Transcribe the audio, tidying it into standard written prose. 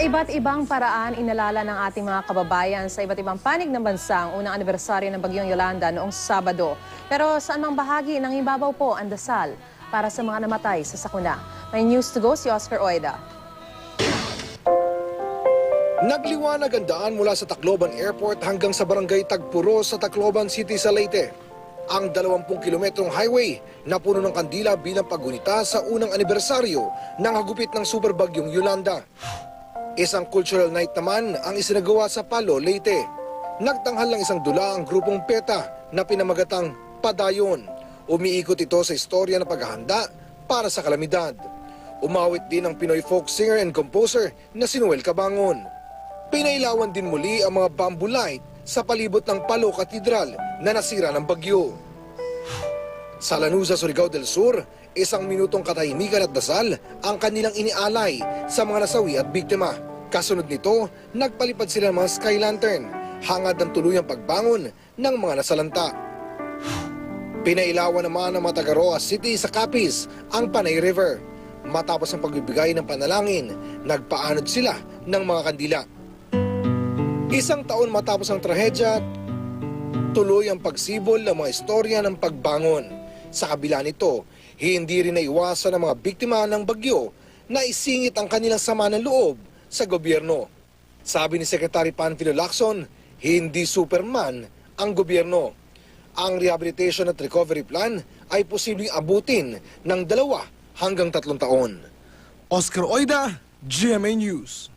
iba't ibang paraan inalala ng ating mga kababayan sa iba't ibang panig ng bansa ang unang anibersaryo ng Bagyong Yolanda noong Sabado. Pero saan mang bahagi ng ibabaw po ang dasal para sa mga namatay sa sakuna. May news to go si Oscar Oida. Nagliwanag ang daan mula sa Tacloban Airport hanggang sa Barangay Tagpuro sa Tacloban City sa Leyte. Ang 20 kilometrong highway na puno ng kandila bilang paggunita sa unang anibersaryo ng hagupit ng Super Bagyong Yolanda. Isang cultural night naman ang isinagawa sa Palo, Leyte. Nagtanghal ng isang dula ang grupong PETA na pinamagatang Padayon. Umiikot ito sa istorya ng paghahanda para sa kalamidad. Umawit din ang Pinoy folk singer and composer na si Noel Cabangon. Pinailawan din muli ang mga bamboo light sa palibot ng Palo Cathedral na nasira ng bagyo. Sa Lanuza, Surigao del Sur, isang minutong katahimikan at dasal ang kanilang inialay sa mga nasawi at biktima. Kasunod nito, nagpalipad sila ng mga sky lantern, hangad ng tuluyang pagbangon ng mga nasalanta. Pinailawan naman ng Matagaroa City sa Capiz ang Panay River. Matapos ang pagbibigay ng panalangin, nagpaanod sila ng mga kandila. Isang taon matapos ang trahedya, tuloy ang pagsibol ng mga istorya ng pagbangon. Sa kabila nito, hindi rin naiwasan ng mga biktima ng bagyo na isingit ang kanilang sama ng loob sa gobyerno. Sabi ni Secretary Panfilo Lacson, hindi Superman ang gobyerno. Ang rehabilitation at recovery plan ay posibleng abutin ng 2 hanggang 3 taon. Oscar Oida, GMA News.